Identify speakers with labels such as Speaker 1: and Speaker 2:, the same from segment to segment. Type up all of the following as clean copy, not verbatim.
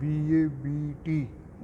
Speaker 1: BA BT,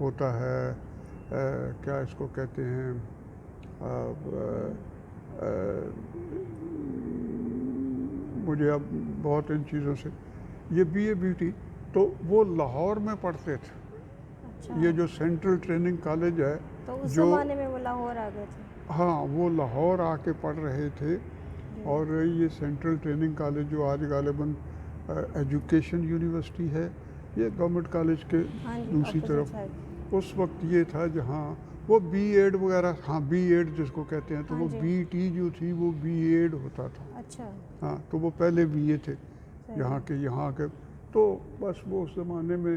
Speaker 1: ہوتا ہے کیا اس کو کہتے ہیں مجھے اب بہت ان چیزوں سے یہ بی اے بیوٹی تو وہ لاہور میں پڑھتے تھے.
Speaker 2: اچھا.
Speaker 1: یہ جو سینٹرل ٹریننگ کالج ہے
Speaker 2: تو اس
Speaker 1: جو
Speaker 2: زمانے میں وہ لاہور آ گئے تھے.
Speaker 1: ہاں وہ لاہور آ کے پڑھ رہے تھے. اور یہ سینٹرل ٹریننگ کالج جو آج غالباً ایجوکیشن یونیورسٹی ہے یہ گورنمنٹ کالج کے دوسری طرف اس وقت یہ تھا جہاں وہ بی ایڈ وغیرہ ہاں بی ایڈ جس کو کہتے ہیں تو وہ بی ٹی جو تھی وہ بی ایڈ ہوتا تھا.
Speaker 2: اچھا.
Speaker 1: ہاں تو وہ پہلے بی اے تھے یہاں کے تو بس وہ اس زمانے میں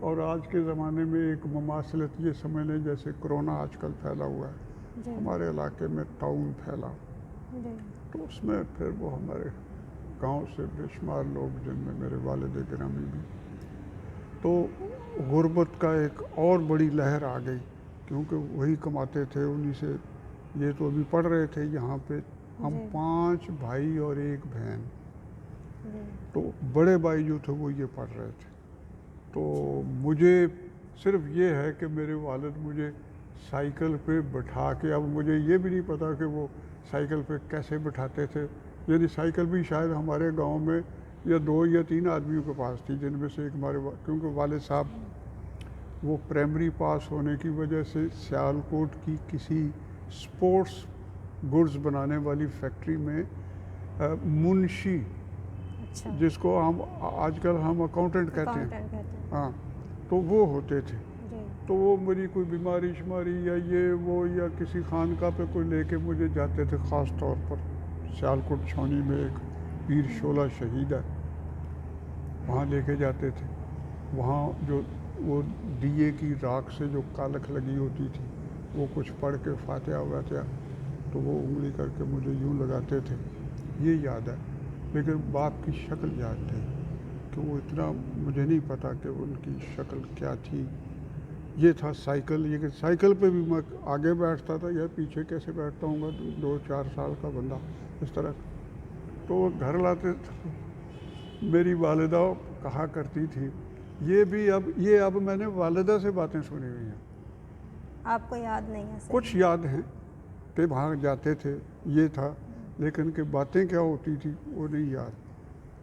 Speaker 1: اور آج کے زمانے میں ایک مماثلت یہ سمجھ لیں جیسے کرونا آج کل پھیلا ہوا ہے ہمارے علاقے میں طاعون پھیلا تو اس میں پھر وہ ہمارے گاؤں سے بے شمار لوگ جن میں میرے والد گرامی بھی تو غربت کا ایک اور بڑی لہر آ گئی کیونکہ وہی کماتے تھے انہی سے. یہ تو ابھی پڑھ رہے تھے یہاں پہ ہم 5 بھائی اور 1 بہن تو بڑے بھائی جو تھے وہ یہ پڑھ رہے تھے. تو مجھے صرف یہ ہے کہ میرے والد مجھے سائیکل پہ بٹھا کے اب مجھے یہ بھی نہیں پتا کہ وہ سائیکل پہ کیسے بٹھاتے تھے. یعنی سائیکل بھی شاید ہمارے گاؤں میں یا 2 یا 3 آدمیوں کے پاس تھی جن میں سے ایک ہمارے کیونکہ والد صاحب وہ پرائمری پاس ہونے کی وجہ سے سیالکوٹ کی کسی سپورٹس گڈز بنانے والی فیکٹری میں منشی جس کو ہم آج کل ہم اکاؤنٹنٹ کہتے ہیں ہاں تو وہ ہوتے تھے. تو وہ میری کوئی بیماری شماری یا یہ وہ یا کسی خانقاہ پہ کوئی لے کے مجھے جاتے تھے خاص طور پر سیالکوٹ چھاؤنی میں ایک پیر شولہ شہید ہے وہاں لے کے جاتے تھے. وہاں جو وہ دیے کی راکھ سے جو کالکھ لگی ہوتی تھی وہ کچھ پڑھ کے فاتحہ واتحہ تو وہ انگلی کر کے مجھے یوں لگاتے تھے. یہ یاد ہے لیکن باپ کی شکل یاد نہیں کہ وہ اتنا مجھے نہیں پتا کہ ان کی شکل کیا تھی. یہ تھا سائیکل یہ کہ سائیکل پہ بھی میں آگے بیٹھتا تھا یا پیچھے کیسے بیٹھتا ہوں گا 2-4 سال کا بندہ اس طرح. تو وہ گھر لاتے تھے میری والدہ کہا کرتی تھی یہ اب میں نے والدہ سے باتیں سنی ہوئی ہیں.
Speaker 2: آپ کو یاد نہیں ہے؟
Speaker 1: کچھ یاد ہیں کہ وہاں جاتے تھے یہ تھا لیکن کہ باتیں کیا ہوتی تھی وہ نہیں یاد.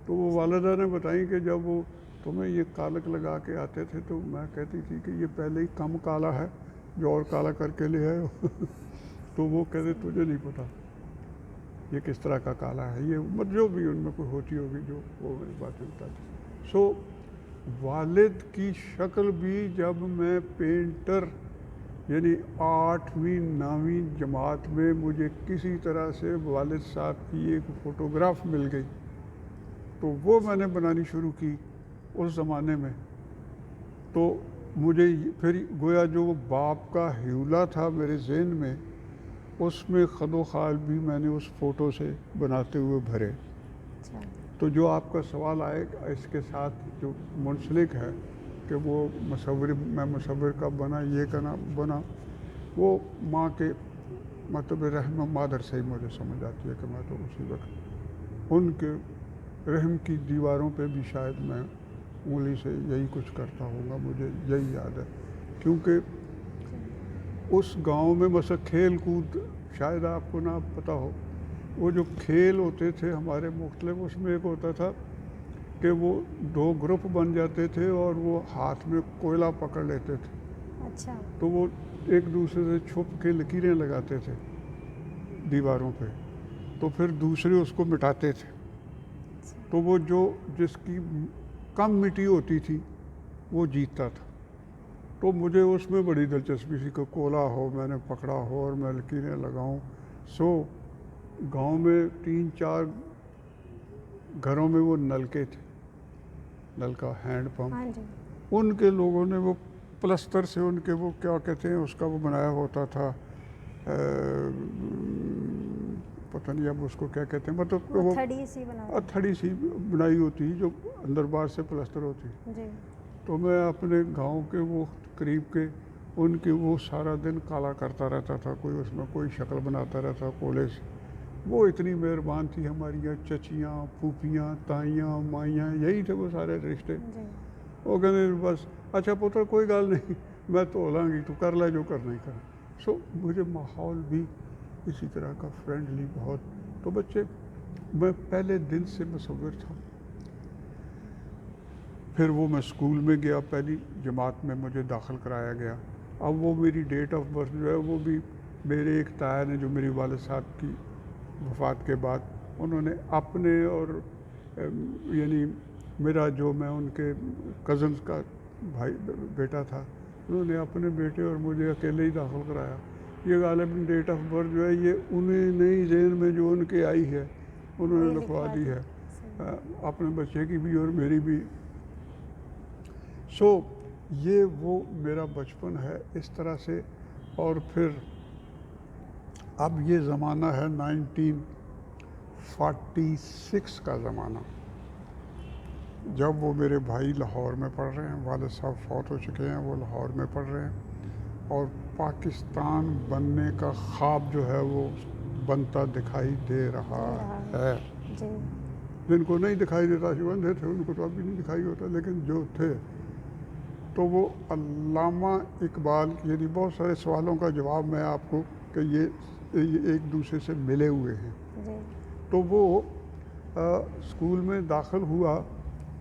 Speaker 1: تو وہ والدہ نے بتائیں کہ جب وہ تمہیں یہ کالک لگا کے آتے تھے تو میں کہتی تھی کہ یہ پہلے ہی کم کالا ہے جو اور کالا کر کے لے آئے ہو تو وہ کہتے تجھے نہیں پتا یہ کس طرح کا کالا ہے یہ جو بھی ان میں کوئی ہوتی ہوگی جو وہ میری باتیں بتاتی. سو والد کی شکل بھی جب میں پینٹر یعنی 8ویں 9ویں جماعت میں مجھے کسی طرح سے والد صاحب کی ایک فوٹوگراف مل گئی تو وہ میں نے بنانی شروع کی اس زمانے میں. تو مجھے پھر گویا جو باپ کا ہیولا تھا میرے ذہن میں اس میں خد و خال بھی میں نے اس فوٹو سے بناتے ہوئے بھرے. تو جو آپ کا سوال آئے اس کے ساتھ جو منسلک ہے کہ وہ میں مصور کا بنا یہ کرنا بنا وہ ماں کے مطلب رحم مادر سے ہی مجھے سمجھ آتی ہے کہ میں تو اسی وقت ان کے رحم کی دیواروں پہ بھی شاید میں انگلی سے یہی کچھ کرتا ہوں گا. مجھے یہی یاد ہے کیونکہ اس گاؤں میں مثلا کھیل کود شاید آپ کو نہ پتہ ہو وہ جو کھیل ہوتے تھے ہمارے مختلف اس میں ایک ہوتا تھا کہ وہ 2 گروپ بن جاتے تھے اور وہ ہاتھ میں کوئلہ پکڑ لیتے تھے.
Speaker 2: اچھا.
Speaker 1: تو وہ ایک دوسرے سے چھپ کے لکیریں لگاتے تھے دیواروں پہ تو پھر دوسرے اس کو مٹاتے تھے. تو وہ جس کی کم مٹی ہوتی تھی وہ جیتتا تھا. تو مجھے اس میں بڑی دلچسپی تھی کہ کولا ہو میں نے پکڑا ہو اور میں لکیریں لگاؤں. سو گاؤں میں 3-4 گھروں میں وہ نلکے تھے نلکا ہینڈ پمپ ان کے لوگوں نے وہ پلستر سے ان کے وہ کیا کہتے ہیں اس کا وہ بنایا ہوتا تھا پتہ نہیں اب اس کو کیا کہتے ہیں مطلب وہ تھڑی سی بنائی ہوتی جو اندر باہر سے پلستر ہوتی. تو میں اپنے گاؤں کے وہ قریب کے ان کے وہ سارا دن کالا کرتا رہتا تھا کوئی اس میں کوئی شکل بناتا رہتا کولے سے. وہ اتنی مہربان تھی ہماری چچیاں پھوپھیاں تائیاں مائیاں یہی تھے وہ سارے رشتے. وہ کہنے بس اچھا پتر کوئی گل نہیں میں تو لانگی تو کر لے جو کرنا ہی کرنا. سو مجھے ماحول بھی اسی طرح کا فرینڈلی بہت. تو بچے میں پہلے دن سے مصور تھا. پھر وہ میں اسکول میں گیا, پہلی جماعت میں مجھے داخل کرایا گیا. اب وہ میری ڈیٹ آف برتھ جو ہے وہ بھی میرے ایک تایا نے جو میری والد صاحب کی وفات کے بعد انہوں نے اپنے اور یعنی میرا جو میں ان کے کزنس کا بھائی بیٹا تھا انہوں نے اپنے بیٹے اور مجھے اکیلے ہی داخل کرایا. یہ غالباً ڈیٹ آف برتھ جو ہے یہ انہیں نئی ذہن میں جو ان کے آئی ہے انہوں نے لکھوا دی ہے اپنے بچے کی بھی اور میری بھی. سو یہ وہ میرا بچپن ہے اس طرح سے. اور پھر اب یہ زمانہ ہے 1946 کا زمانہ, جب وہ میرے بھائی لاہور میں پڑھ رہے ہیں, والد صاحب فوت ہو چکے ہیں, وہ لاہور میں پڑھ رہے ہیں, اور پاکستان بننے کا خواب جو ہے وہ بنتا دکھائی دے رہا ہے. جن کو نہیں دکھائی دیتا جو اندھے تھے ان کو تو ابھی نہیں دکھائی ہوتا, لیکن جو تھے تو وہ علامہ اقبال یعنی بہت سارے سوالوں کا جواب میں آپ کو کہ یہ ایک دوسرے سے ملے ہوئے ہیں. تو وہ اسکول میں داخل ہوا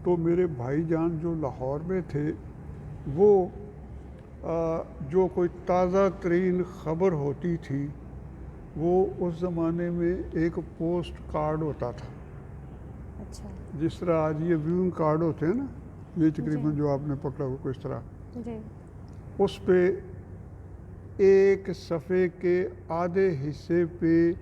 Speaker 1: تو میرے بھائی جان جو لاہور میں تھے وہ جو کوئی تازہ ترین خبر ہوتی تھی وہ اس زمانے میں ایک پوسٹ کارڈ ہوتا تھا. جس طرح آج یہ ویونگ کارڈ ہوتے ہیں نا, یہ تقریباً جو آپ نے پکڑا ہو کو اس طرح, اس پہ ایک صفحے کے آدھے حصے پہ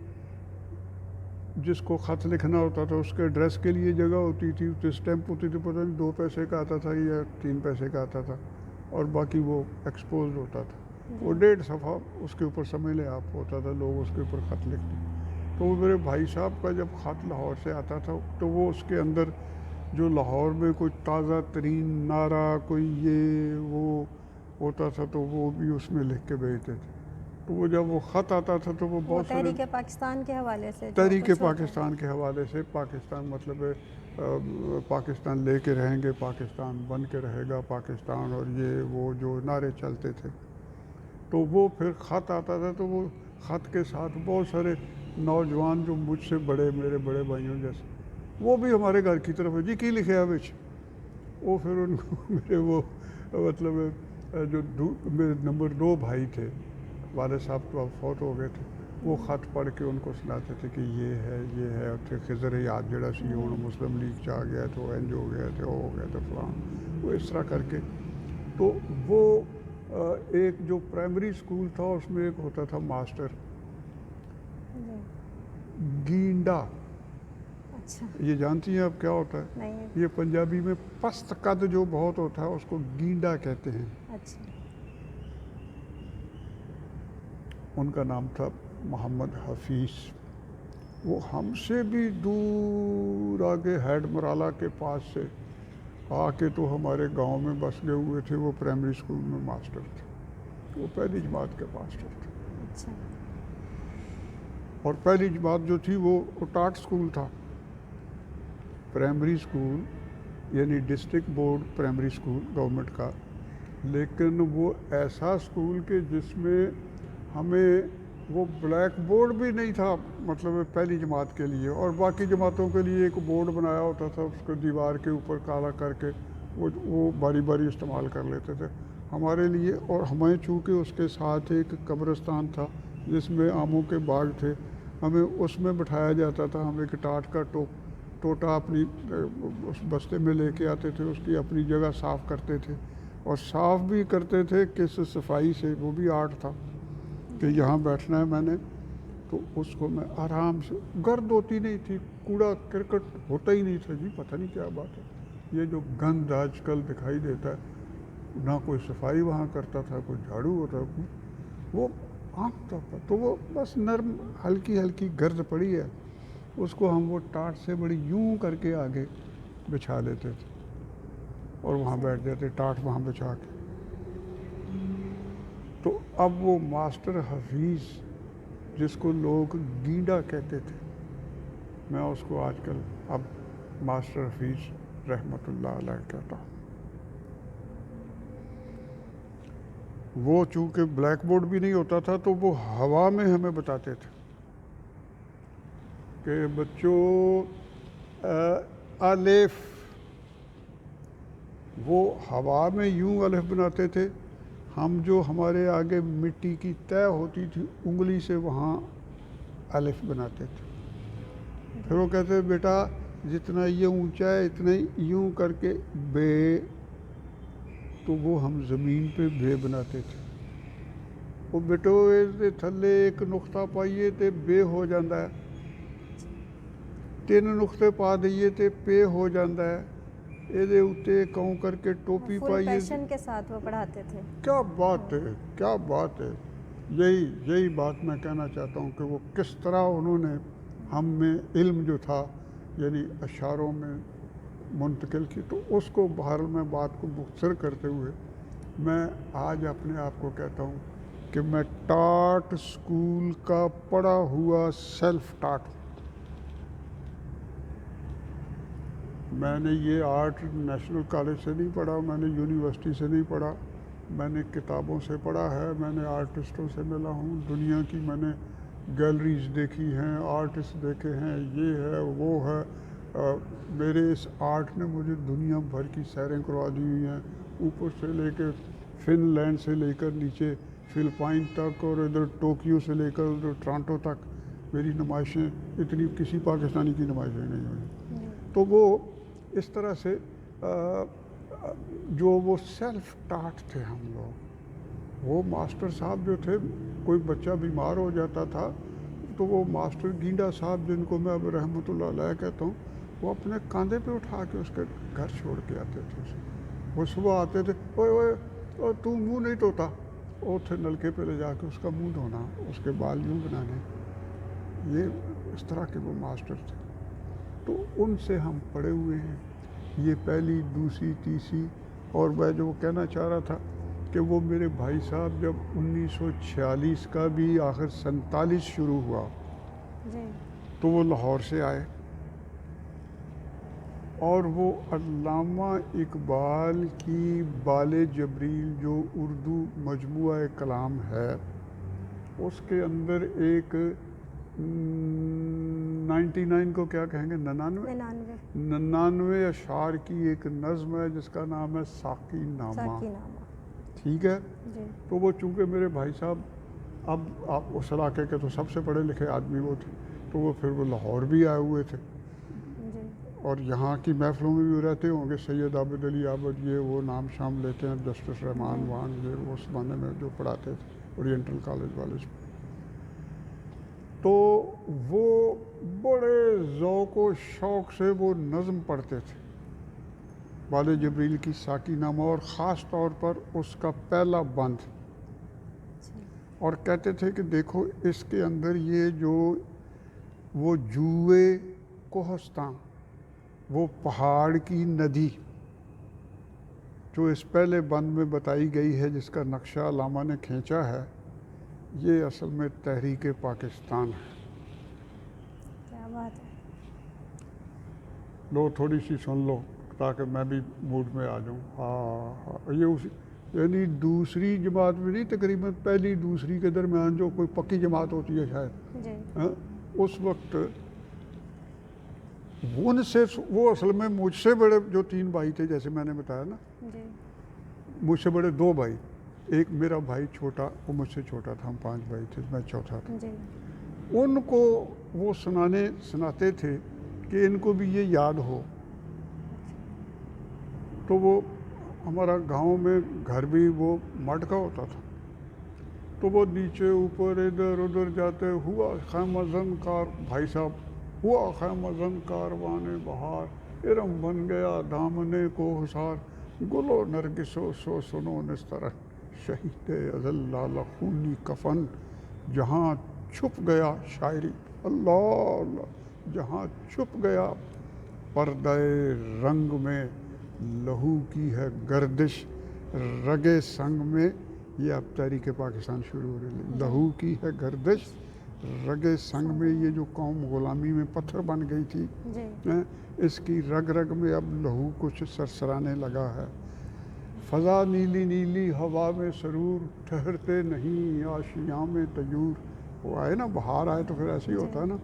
Speaker 1: جس کو خط لکھنا ہوتا تھا اس کے ایڈریس کے لیے جگہ ہوتی تھی, اس پہ اسٹیمپ ہوتی تھی, پتہ نہیں 2 پیسے کا آتا تھا یا 3 پیسے کا آتا تھا, اور باقی وہ ایکسپوزڈ ہوتا تھا. وہ 1.5 صفحہ اس کے اوپر سمجھ لیں آپ ہوتا تھا, لوگ اس کے اوپر خط لکھتے. تو وہ میرے بھائی صاحب کا جب خط لاہور سے آتا تھا تو وہ اس کے اندر جو لاہور میں کوئی تازہ ترین نعرہ کوئی یہ وہ ہوتا تھا تو وہ بھی اس میں لکھ کے بھیجتے تھے. تو وہ جب وہ خط آتا تھا تو وہ بہت سارے
Speaker 2: تحریک پاکستان کے حوالے سے,
Speaker 1: تحریک پاکستان کے حوالے سے, پاکستان مطلب پاکستان لے کے رہیں گے, پاکستان بن کے رہے گا پاکستان, اور یہ وہ جو نعرے چلتے تھے. تو وہ پھر خط آتا تھا تو وہ خط کے ساتھ بہت سارے نوجوان جو مجھ سے بڑے, میرے بڑے بھائیوں جیسے, وہ بھی ہمارے گھر کی طرف جی کی لکھے بچ, وہ پھر ان کو میرے وہ مطلب جو میرے نمبر 2 بھائی تھے, والد صاحب تو اب فوت ہو گئے تھے, وہ خط پڑھ کے ان کو سناتے تھے کہ یہ ہے اتنے خضر یاد جڑا سی ہوں مسلم لیگ چاہ گیا تو انج ہو گیا تو وہ ہو گیا تو فلان, وہ اس طرح کر کے. تو وہ ایک جو پرائمری اسکول تھا اس میں ایک ہوتا تھا ماسٹر گینڈا. یہ جانتی ہیں آپ کیا ہوتا ہے؟ یہ پنجابی میں پست قد جو بہت ہوتا ہے اس کو گینڈا کہتے ہیں. ان کا نام تھا محمد حفیظ. وہ ہم سے بھی دور آگے ہیڈ مرالا کے پاس سے آ کے تو ہمارے گاؤں میں بس گئے ہوئے تھے. وہ پرائمری اسکول میں ماسٹر تھے, وہ پہلی جماعت کے ماسٹر تھے. اور پہلی جماعت جو تھی وہ ٹاٹ اسکول تھا, پرائمری اسکول یعنی district board primary school government کا, لیکن وہ ایسا اسکول کہ جس میں ہمیں وہ بلیک بورڈ بھی نہیں تھا مطلب پہلی جماعت کے لیے, اور باقی جماعتوں کے لیے ایک بورڈ بنایا ہوتا تھا, اس کو دیوار کے اوپر کالا کر کے وہ باری باری استعمال کر لیتے تھے ہمارے لیے. اور ہمیں چونکہ اس کے ساتھ ایک قبرستان تھا جس میں آموں کے باغ تھے, ہمیں اس میں بٹھایا جاتا تھا. ہم ایک ٹاٹ کا ٹوٹا اپنی اس بستے میں لے کے آتے تھے, اس کی اپنی جگہ صاف کرتے تھے, اور صاف بھی کرتے تھے کس صفائی سے, وہ بھی آرٹ تھا کہ یہاں بیٹھنا ہے میں نے, تو اس کو میں آرام سے, گرد ہوتی نہیں تھی, کوڑا کرکٹ ہوتا ہی نہیں تھا جی, پتہ نہیں کیا بات ہے. یہ جو گند آج کل دکھائی دیتا ہے, نہ کوئی صفائی وہاں کرتا تھا, کوئی جھاڑو ہوتا, وہ عام طور پر تو وہ بس نرم ہلکی ہلکی گرد پڑی ہے, اس کو ہم وہ ٹاٹ سے بڑی یوں کر کے آگے بچھا لیتے تھے اور وہاں بیٹھ جاتے, ٹاٹ وہاں بچھا کے. تو اب وہ ماسٹر حفیظ جس کو لوگ گینڈا کہتے تھے, میں اس کو آج کل اب ماسٹر حفیظ رحمۃ اللہ علیہ کہتا ہوں. وہ چونکہ بلیک بورڈ بھی نہیں ہوتا تھا تو وہ ہوا میں ہمیں بتاتے تھے کہ بچوں الف، وہ ہوا میں یوں الف بناتے تھے، ہم جو ہمارے آگے مٹی کی تہ ہوتی تھی انگلی سے وہاں الف بناتے تھے. پھر وہ کہتے بیٹا جتنا یہ اونچا ہے اتنا ہی یوں کر کے بے، تو وہ ہم زمین پہ بے بناتے تھے. وہ بیٹو دے تھلے ایک نقطہ پائیے تے بے ہو جاتا ہے، 3 نقطے پا دئیے تے پے ہو جاتا ہے. یہ اتنے کوں کر کے ٹوپی
Speaker 2: فل
Speaker 1: پائیے.
Speaker 2: پیشن کے ساتھ وہ پڑھاتے تھے.
Speaker 1: کیا بات ہے، کیا بات ہے. یہی بات میں کہنا چاہتا ہوں کہ وہ کس طرح انہوں نے ہم میں علم جو تھا یعنی اشعاروں میں منتقل کی. تو اس کو بہرحال میں بات کو مختصر کرتے ہوئے میں آج اپنے آپ کو کہتا ہوں کہ میں ٹاٹ اسکول کا پڑھا ہوا سیلف ٹاٹ ہوں. میں نے یہ آرٹ نیشنل کالج سے نہیں پڑھا، میں نے یونیورسٹی سے نہیں پڑھا، میں نے کتابوں سے پڑھا ہے. میں نے آرٹسٹوں سے ملا ہوں، دنیا کی میں نے گیلریز دیکھی ہیں، آرٹسٹ دیکھے ہیں، یہ ہے وہ ہے. میرے اس آرٹ نے مجھے دنیا بھر کی سیریں کروا دی ہوئی ہیں، اوپر سے لے کے فن لینڈ سے لے کر نیچے فلپائن تک، اور ادھر ٹوکیو سے لے کر ادھر ٹورانٹو تک میری نمائشیں اتنی کسی پاکستانی کی نمائشیں نہیں ہوئی. تو وہ اس طرح سے جو وہ سیلف ٹاٹ تھے ہم لوگ. وہ ماسٹر صاحب جو تھے، کوئی بچہ بیمار ہو جاتا تھا تو وہ ماسٹر گینڈا صاحب جن کو میں اب رحمۃ اللہ علیہ کہتا ہوں، وہ اپنے کاندھے پہ اٹھا کے اس کے گھر چھوڑ کے آتے تھے. وہ صبح آتے تھے، اوے تو منہ نہیں دھوتا، وہ تھے نلکے پہ لے جا کے اس کا منہ دھونا، اس کے بال یوں بنانے. یہ اس طرح کے وہ ماسٹر تھے. تو ان سے ہم پڑھے ہوئے ہیں. یہ پہلی، دوسری، تیسری. اور میں جو کہنا چاہ رہا تھا کہ وہ میرے بھائی صاحب جب 1946 کا بھی آخر 47 شروع ہوا تو وہ لاہور سے آئے، اور وہ علامہ اقبال کی بال جبریل جو اردو مجموعہ کلام ہے اس کے اندر ایک 99 کو کیا کہیں گے، 99 اشعار کی ایک نظم ہے جس کا نام ہے ساقی نامہ. ٹھیک ہے. تو وہ چونکہ میرے بھائی صاحب اب آپ اس علاقے کے تو سب سے پڑھے لکھے آدمی وہ تھے، تو وہ پھر وہ لاہور بھی آئے ہوئے تھے اور یہاں کی محفلوں میں بھی رہتے ہوں گے. سید عابد علی عابد یہ وہ نام شام لیتے ہیں، جسٹس رحمان وان، یہ اس زمانے میں جو پڑھاتے تھے اورینٹل کالج والے. تو وہ بڑے ذوق و شوق سے وہ نظم پڑھتے تھے، بال جبریل کی ساقی نامہ، اور خاص طور پر اس کا پہلا بند. اور کہتے تھے کہ دیکھو اس کے اندر یہ جو وہ جوئے کوہستان، وہ پہاڑ کی ندی جو اس پہلے بند میں بتائی گئی ہے جس کا نقشہ علامہ نے کھینچا ہے، یہ اصل میں تحریک پاکستان ہے.
Speaker 2: کیا بات ہے.
Speaker 1: لو تھوڑی سی سن لو تاکہ میں بھی موڈ میں آ جاؤں. ہاں یہ یعنی دوسری جماعت میں نہیں، تقریباً پہلی دوسری کے درمیان جو کوئی پکی جماعت ہوتی ہے شاید، اس وقت ان سے وہ اصل میں مجھ سے بڑے جو 3 بھائی تھے جیسے میں نے بتایا نا، مجھ سے بڑے 2 بھائی، ایک میرا بھائی چھوٹا، وہ مجھ سے چھوٹا تھا، ہم 5 بھائی تھے، میں چوتھا تھا. ان کو وہ سناتے تھے کہ ان کو بھی یہ یاد ہو. تو وہ ہمارا گاؤں میں گھر بھی وہ مٹ کا ہوتا تھا، تو وہ نیچے اوپر ادھر ادھر جاتے، ہوا خیمہ زن کار، بھائی صاحب، ہوا خیمہ زن کاروان بہار، ارم بن گیا دامنے کو حصار، گلو نرگسو سو سنو نسترن، شہید ازل لال خونی کفن، جہاں چھپ گیا شاعری، اللہ اللہ، جہاں چھپ گیا پردہ رنگ میں لہو کی ہے گردش، رگے سنگ میں. یہ اب تحریک پاکستان شروع ہو رہی ہے. لہو کی ہے گردش، رگے سنگ میں، یہ جو قوم غلامی میں پتھر بن گئی تھی، اس کی رگ رگ میں اب لہو کچھ سرسرانے لگا ہے. فضا نیلی نیلی ہوا میں سرور، ٹھہرتے نہیں آشیاں میں طیور۔ وہ آئے نا بہار آئے تو پھر ایسے ہی ہوتا ہے نا۔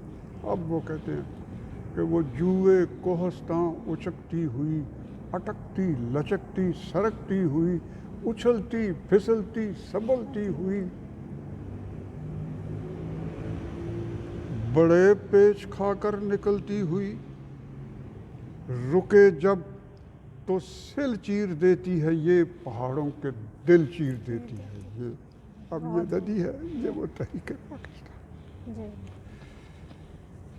Speaker 1: اب وہ کہتے ہیں کہ وہ جوئے کوہستاں اچکتی ہوئی، اٹکتی لچکتی سرکتی ہوئی، اچھلتی پھسلتی سنبھلتی ہوئی، بڑے پیچ کھا کر نکلتی ہوئی، رکے جب تو سل چیر دیتی ہے، یہ پہاڑوں کے دل چیر دیتی ہے۔ یہ اب یہ ندی ہے، یہ وہ تحریک پاکستان۔
Speaker 2: جی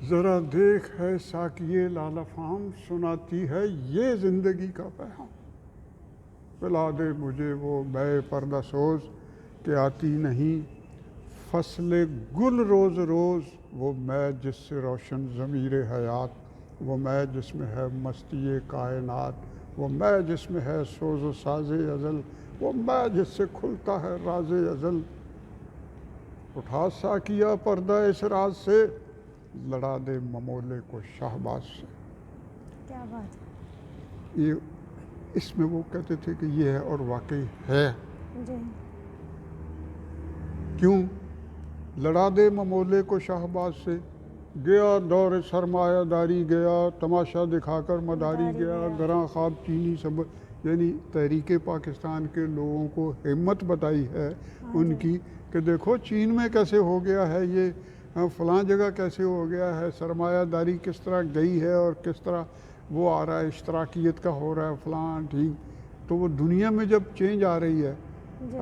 Speaker 1: ذرا دیکھ ہے ساقیے لال افام، سناتی ہے یہ زندگی کا پیغام۔ پلا دے مجھے وہ مے پردہ سوز کہ آتی نہیں، فصل گل روز روز، وہ میں جس سے روشن ضمیر حیات، وہ میں جس میں ہے مستی کائنات، وہ میں جس میں ہے سوز و ساز ازل، وہ میں جس سے کھلتا ہے راز ازل۔ اٹھا ساقیہ پردہ اس راز سے، لڑا دے ممولے کو شہباز سے۔
Speaker 2: کیا بات ہے۔
Speaker 1: یہ اس میں وہ کہتے تھے کہ یہ ہے اور واقعی ہے۔
Speaker 2: جی
Speaker 1: کیوں؟ لڑا دے ممولے کو شہباز سے، گیا دور سرمایہ داری گیا، تماشا دکھا کر مداری گیا، گراں خواب چینی سب، یعنی تحریک پاکستان کے لوگوں کو ہمت بتائی ہے ان کی کہ دیکھو چین میں کیسے ہو گیا ہے، یہ فلاں جگہ کیسے ہو گیا ہے، سرمایہ داری کس طرح گئی ہے اور کس طرح وہ آ رہا ہے، اشتراکیت کا ہو رہا ہے فلاں ٹھیک۔ تو وہ دنیا میں جب چینج آ رہی ہے،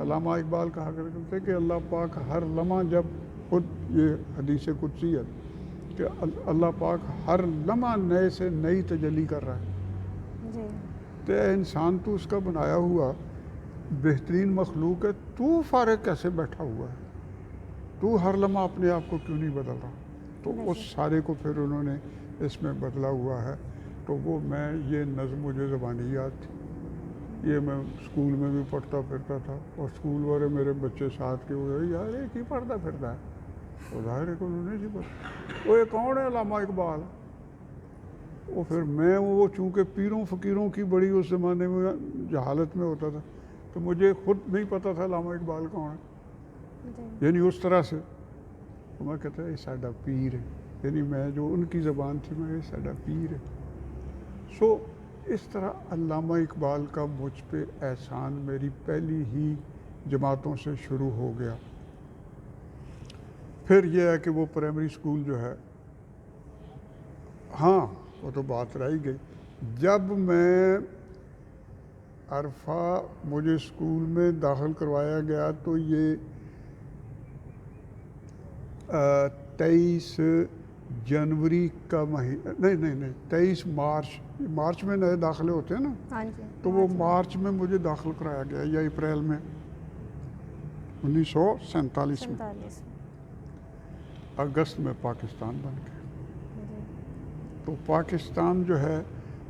Speaker 1: علامہ اقبال کہا کرتے تھے کہ اللہ پاک ہر لمحہ، جب خود یہ حدیث قدسی ہے کہ اللہ پاک ہر لمحہ نئے سے نئی تجلی کر رہا ہے۔ تو اے انسان تو اس کا بنایا ہوا بہترین مخلوق ہے، تو فارغ کیسے بیٹھا ہوا ہے؟ تو ہر لمحہ اپنے آپ کو کیوں نہیں بدل رہا؟ تو اس سارے کو پھر انہوں نے اس میں بدلا ہوا ہے۔ تو وہ میں یہ نظم مجھے زبانی یاد تھی، یہ میں اسکول میں بھی پڑھتا پھرتا تھا، اور اسکول والے میرے بچے ساتھ کے ہوئے یار ایک ہی پڑھتا پھرتا ہے، وہ ظاہر ہے کہ انہوں نے نہیں پڑھا، وہ یہ کون ہے علامہ اقبال؟ وہ پھر میں وہ چونکہ پیروں فقیروں کی بڑی اس زمانے میں جہالت میں ہوتا تھا، تو مجھے خود نہیں پتہ تھا علامہ اقبال کون ہے، یعنی اس طرح سے تو میں کہتا ہے ساڈا پیر ہے، یعنی میں جو ان کی زبان تھی میں یہ ساڈا پیر ہے۔ سو اس طرح علامہ اقبال کا مجھ پہ احسان میری پہلی ہی جماعتوں سے شروع ہو گیا۔ پھر یہ ہے کہ وہ پرائمری اسکول جو ہے، ہاں وہ تو بات رہ ہی گئی، جب میں عرفہ مجھے اسکول میں داخل کروایا گیا تو یہ 23 جنوری کا مہینہ، نہیں 23 مارچ میں نئے داخلے ہوتے ہیں نا، تو وہ مارچ میں مجھے داخل کرایا گیا یا اپریل میں 1947 میں، اگست میں پاکستان بن گیا۔ تو پاکستان جو ہے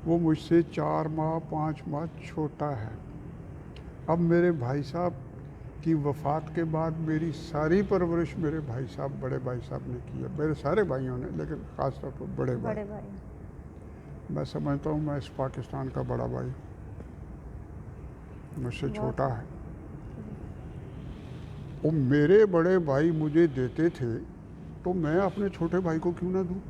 Speaker 1: وہ مجھ سے 4 ماہ 5 ماہ چھوٹا ہے۔ اب میرے بھائی صاحب کی وفات کے بعد میری ساری پرورش میرے بھائی صاحب، بڑے بھائی صاحب نے کی ہے، میرے سارے بھائیوں نے، لیکن خاص طور پر بڑے بھائی۔ میں سمجھتا ہوں میں اس پاکستان کا بڑا بھائی، مجھ سے چھوٹا ہے۔ وہ میرے بڑے بھائی مجھے دیتے تھے تو میں اپنے چھوٹے بھائی کو کیوں نہ دوں،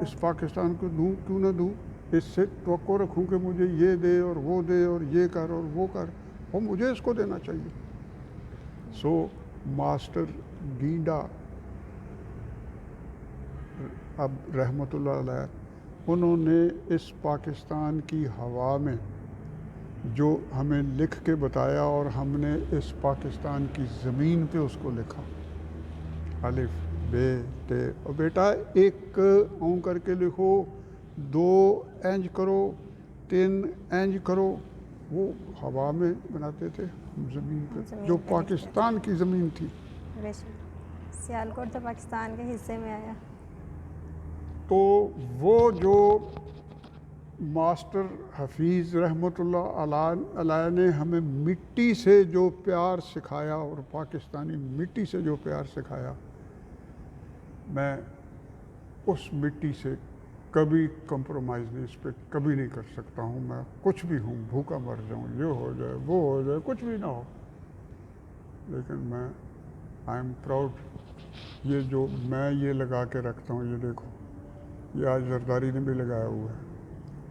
Speaker 1: اس پاکستان کو دوں کیوں نہ دوں، اس سے توقع رکھوں کہ مجھے یہ دے اور وہ دے اور یہ کر اور وہ کر، اور مجھے اس کو دینا چاہیے۔ سو ماسٹر گینڈا اب رحمۃ اللہ علیہ، انہوں نے اس پاکستان کی ہوا میں جو ہمیں لکھ کے بتایا اور ہم نے اس پاکستان کی زمین پہ اس کو لکھا، الف بے تے، اور بیٹا ایک اون کر کے لکھو، 2 اینج کرو، 3 اینج کرو، وہ ہوا میں بناتے تھے زمین پہ، جو پاکستان کی زمین تھی۔
Speaker 2: سیالکوٹ تو پاکستان کے حصے میں آیا۔
Speaker 1: تو وہ جو ماسٹر حفیظ رحمۃ اللہ علیہ نے ہمیں مٹی سے جو پیار سکھایا اور پاکستانی مٹی سے جو پیار سکھایا، میں اس مٹی سے کبھی کمپرومائز نہیں، اس پہ کبھی نہیں کر سکتا ہوں میں، کچھ بھی ہوں، بھوکا مر جاؤں، یہ ہو جائے وہ ہو جائے، کچھ بھی نہ ہو، لیکن میں آئی ایم پراؤڈ۔ یہ جو میں یہ لگا کے رکھتا ہوں، یہ دیکھو، یہ آج زرداری نے بھی لگایا ہوا ہے،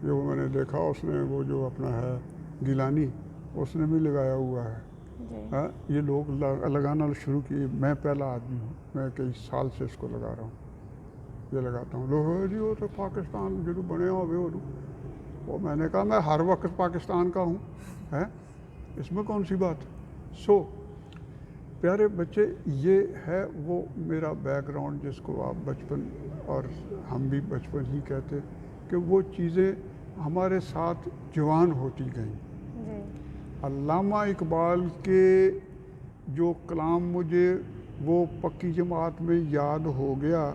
Speaker 1: یہ وہ میں نے دیکھا، اس نے وہ جو اپنا ہے گیلانی، اس نے بھی لگایا ہوا ہے۔ ہاں، یہ لوگ لگانا شروع کیے، میں پہلا آدمی ہوں، میں کئی سال سے اس کو لگا رہا ہوں، یہ لگاتا ہوں۔ لوگ جی وہ تو پاکستان جو بنے ہوئے وہ میں نے کہا میں ہر وقت پاکستان کا ہوں، ہے اس میں کون سی بات۔ سو پیارے بچے، یہ ہے وہ میرا بیک گراؤنڈ جس کو آپ بچپن اور ہم بھی بچپن ہی کہتے، کہ وہ چیزیں ہمارے ساتھ جوان ہوتی گئیں۔ علامہ اقبال کے جو کلام مجھے وہ پکی جماعت میں یاد ہو گیا،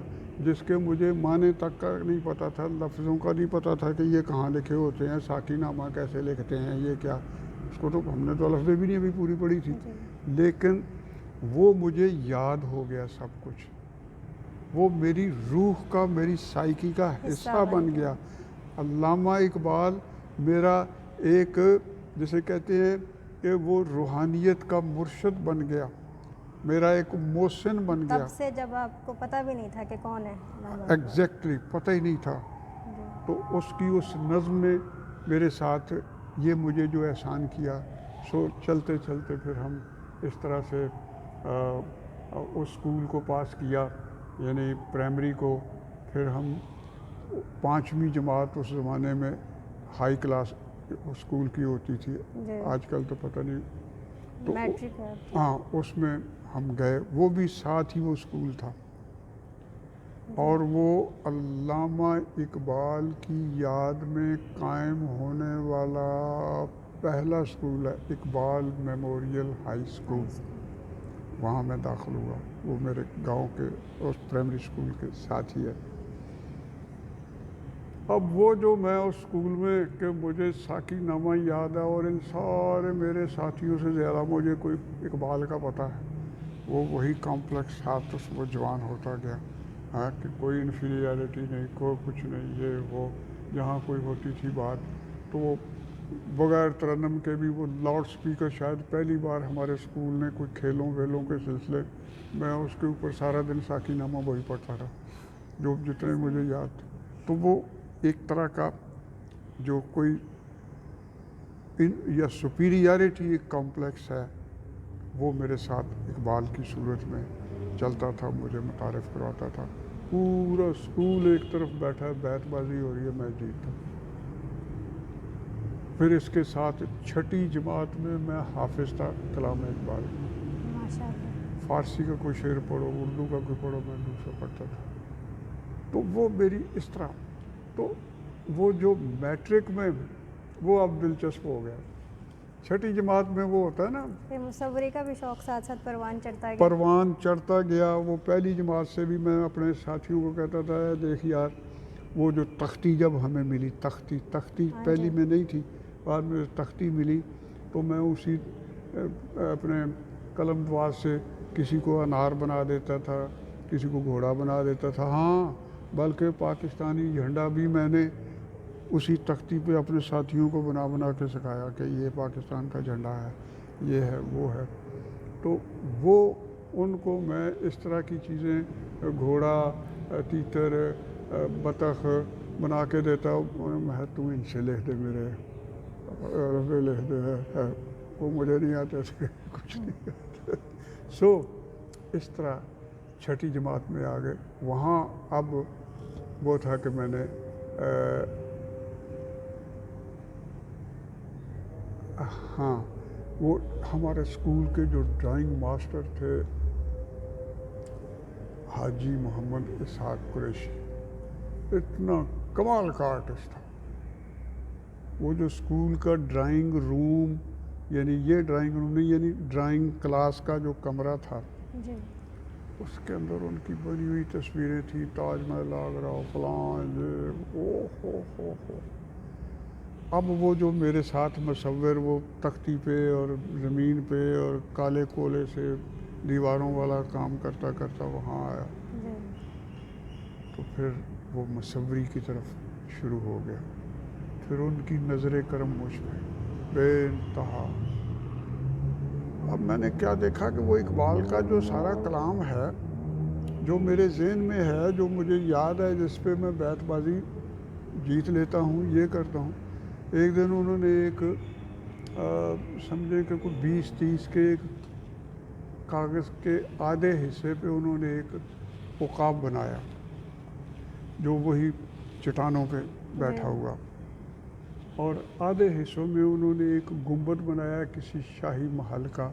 Speaker 1: جس کے مجھے معنی تک کا نہیں پتہ تھا، لفظوں کا نہیں پتہ تھا کہ یہ کہاں لکھے ہوتے ہیں، ساقی نامہ کیسے لکھتے ہیں، یہ کیا، اس کو تو ہم نے تو لفظیں بھی نہیں ابھی پوری پڑھی تھی، لیکن وہ مجھے یاد ہو گیا سب کچھ، وہ میری روح کا، میری سائیکی کا حصہ بن گیا۔ علامہ اقبال میرا ایک، جسے کہتے ہیں کہ وہ روحانیت کا مرشد بن گیا، میرا ایک محسن بن گیا۔
Speaker 2: تب سے جب آپ کو پتہ بھی نہیں تھا کہ کون ہے،
Speaker 1: ایگزیکٹلی پتہ ہی نہیں تھا، تو اس کی اس نظم نے میرے ساتھ یہ مجھے جو احسان کیا، سو چلتے چلتے پھر ہم اس طرح سے اس اسکول کو پاس کیا، یعنی پرائمری کو، پھر ہم 5ویں جماعت اس زمانے میں ہائی کلاس اسکول کی ہوتی تھی، آج کل تو پتہ نہیں، تو ہاں اس میں ہم گئے، وہ بھی ساتھ ہی وہ اسکول تھا، اور وہ علامہ اقبال کی یاد میں قائم ہونے والا پہلا اسکول ہے، اقبال میموریل ہائی اسکول، وہاں میں داخل ہوا، وہ میرے گاؤں کے اس پرائمری اسکول کے ساتھ ہی ہے۔ اب وہ جو میں اس اسکول میں کہ مجھے ساقی نامہ یاد ہے، اور ان سارے میرے ساتھیوں سے زیادہ مجھے کوئی اقبال کا پتہ ہے، وہ وہی کمپلیکس ہاتھ اس وہ جوان ہوتا گیا، ہاں، کہ کوئی انفیریارٹی نہیں، کوئی کچھ نہیں، یہ وہ، جہاں کوئی ہوتی تھی بات تو وہ بغیر ترنم کے بھی، وہ لاؤڈ سپیکر شاید پہلی بار ہمارے اسکول نے کوئی کھیلوں ویلوں کے سلسلے میں اس کے اوپر سارا دن ساقی نامہ وہی پڑھتا تھا، جو جتنے مجھے یاد تھے، تو وہ ایک طرح کا جو کوئی یا سپیریارٹی ایک کمپلیکس ہے، وہ میرے ساتھ اقبال کی صورت میں چلتا تھا، مجھے متعارف کرواتا تھا، پورا اسکول ایک طرف بیٹھا ہے، بیت بازی ہو رہی ہے، میں جیتا۔ پھر اس کے ساتھ 6ٹھی جماعت میں میں حافظ تھا کلام اقبال، فارسی کا کوئی شعر پڑھو، اردو کا کوئی پڑھو، میں دوسرا پڑھتا تھا، تو وہ میری اس طرح، تو وہ جو میٹرک میں وہ اب دلچسپ ہو گیا، 6ٹھی جماعت میں وہ ہوتا ہے نا،
Speaker 2: مصوری کا بھی شوق ساتھ ساتھ پروان
Speaker 1: چڑھتا گیا، وہ پہلی جماعت سے بھی میں اپنے ساتھیوں کو کہتا تھا، دیکھ یار، وہ جو تختی جب ہمیں ملی، تختی پہلی میں نہیں تھی، بعد میں تختی ملی، تو میں اسی اپنے قلم دواز سے کسی کو انار بنا دیتا تھا، کسی کو گھوڑا بنا دیتا تھا، ہاں، بلکہ پاکستانی جھنڈا بھی میں نے اسی تختی پہ اپنے ساتھیوں کو بنا کے سکھایا کہ یہ پاکستان کا جھنڈا ہے، یہ ہے، وہ ہے، تو وہ ان کو میں اس طرح کی چیزیں، گھوڑا، تیتر، بطخ بنا کے دیتا ہوں، میں تو ان سے لکھ دے، میرے لکھ دے، وہ مجھے نہیں آتے تھے، کچھ نہیں آتے، سو اس طرح 6ٹھی جماعت میں آ گئے، وہاں اب وہ تھا کہ میں نے ہاں، وہ ہمارے اسکول کے جو ڈرائنگ ماسٹر تھے حاجی محمد اسحاق قریشی، اتنا کمال کا آرٹسٹ تھا، وہ جو اسکول کا ڈرائنگ روم، یعنی یہ ڈرائنگ روم نہیں، یعنی ڈرائنگ کلاس کا جو کمرہ تھا، اس کے اندر ان کی بنی ہوئی تصویریں تھیں، تاج محل آگرہ، فلاں، ہو اب وہ جو میرے ساتھ مصور، وہ تختی پہ اور زمین پہ اور کالے کولے سے دیواروں والا کام کرتا کرتا وہاں آیا، تو پھر وہ مصوری کی طرف شروع ہو گیا. پھر ان کی نظر کرم مجھ پہ بے انتہا. اب میں نے کیا دیکھا کہ وہ اقبال کا جو سارا کلام ہے جو میرے ذہن میں ہے, جو مجھے یاد ہے, جس پہ میں بیت بازی جیت لیتا ہوں, یہ کرتا ہوں. ایک دن انہوں نے ایک سمجھے کہ کوئی 20-30 کے ایک کاغذ کے آدھے حصے پہ انہوں نے ایک عقاب بنایا جو وہی چٹانوں پہ بیٹھا ہوا, اور آدھے حصوں میں انہوں نے ایک گنبد بنایا کسی شاہی محل کا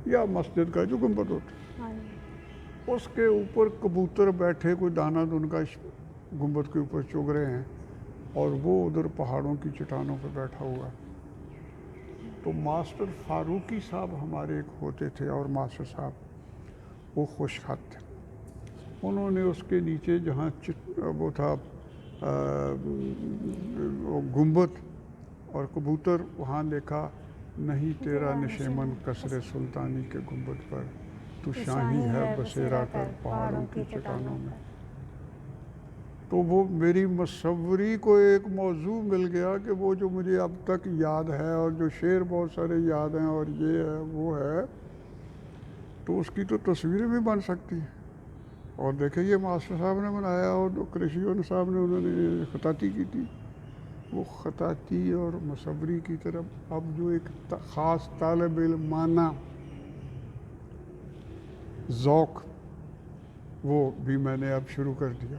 Speaker 1: یا مسجد کا جو گنبد ہوتا. اس کے اوپر کبوتر بیٹھے کوئی دانہ ان کا گنبد کے اوپر چگ رہے ہیں, اور وہ ادھر پہاڑوں کی چٹانوں پہ بیٹھا ہوا. تو ماسٹر فاروقی صاحب ہمارے ایک ہوتے تھے, اور ماسٹر صاحب وہ خوش خط تھے. انہوں نے اس کے نیچے جہاں وہ تھا گنبد اور کبوتر, وہاں لکھا نہیں تیرا نشیمن قصر سلطانی کے گنبد پر, تو شاہی ہے بسیرا کر پہاڑوں کی چٹانوں میں. تو وہ میری مصوری کو ایک موضوع مل گیا کہ وہ جو مجھے اب تک یاد ہے, اور جو شعر بہت سارے یاد ہیں, اور یہ ہے وہ ہے, تو اس کی تو تصویریں بھی بن سکتی ہیں. اور دیکھیں یہ ماسٹر صاحب نے بنایا, اور قریشیون صاحب نے انہوں نے خطاطی کی تھی. وہ خطاطی اور مصوری کی طرف اب جو ایک خاص طالب علمانہ ذوق وہ بھی میں نے اب شروع کر دیا.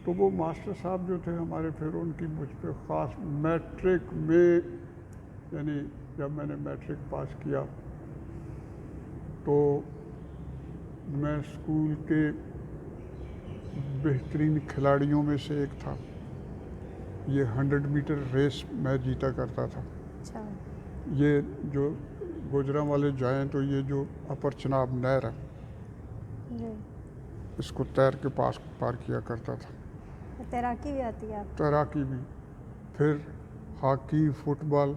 Speaker 1: تو وہ ماسٹر صاحب جو تھے ہمارے, پھر ان کی مجھ پہ خاص میٹرک میں, یعنی جب میں نے میٹرک پاس کیا تو میں اسکول کے بہترین کھلاڑیوں میں سے ایک تھا. یہ 100 میٹر ریس میں جیتا کرتا تھا. یہ جو گوجرانوالے جائیں تو یہ جو اپر چناب نہر ہے اس کو تیر کے پاس پار کیا کرتا تھا.
Speaker 2: تیراکی بھی آتی ہے آپ؟
Speaker 1: تیراکی بھی. پھر ہاکی, فٹ بال,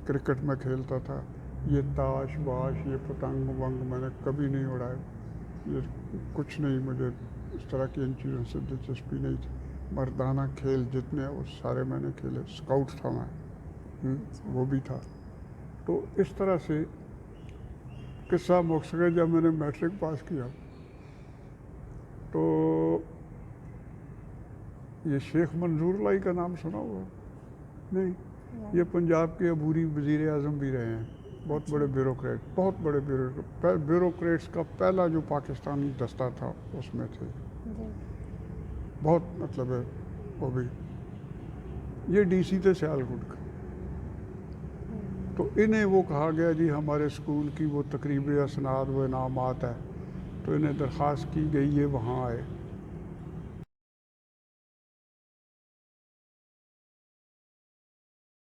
Speaker 1: کرکٹ میں کھیلتا تھا. یہ تاش باش, یہ پتنگ ونگ میں نے کبھی نہیں اڑائے. یہ کچھ نہیں, مجھے اس طرح کی ان چیزوں سے دلچسپی نہیں تھی. مردانہ کھیل جتنے وہ سارے میں نے کھیلے. اسکاؤٹ تھا میں, وہ بھی تھا. تو اس طرح سے قصہ مقصد جب میں نے میٹرک پاس کیا تو یہ شیخ منظور لائی کا نام سنا ہوا نہیں؟ یہ پنجاب کے عبوری وزیر اعظم بھی رہے ہیں, بہت بڑے بیوروکریٹ, بہت بڑے بیوروکریٹس کا پہلا جو پاکستانی دستہ تھا اس میں تھے. بہت مطلب ہے وہ بھی. یہ ڈی سی تھے سیالکوٹ کا. تو انہیں وہ کہا گیا جی ہمارے اسکول کی وہ تقریب اسناد و انعامات ہے, تو انہیں درخواست کی گئی یہ وہاں آئے.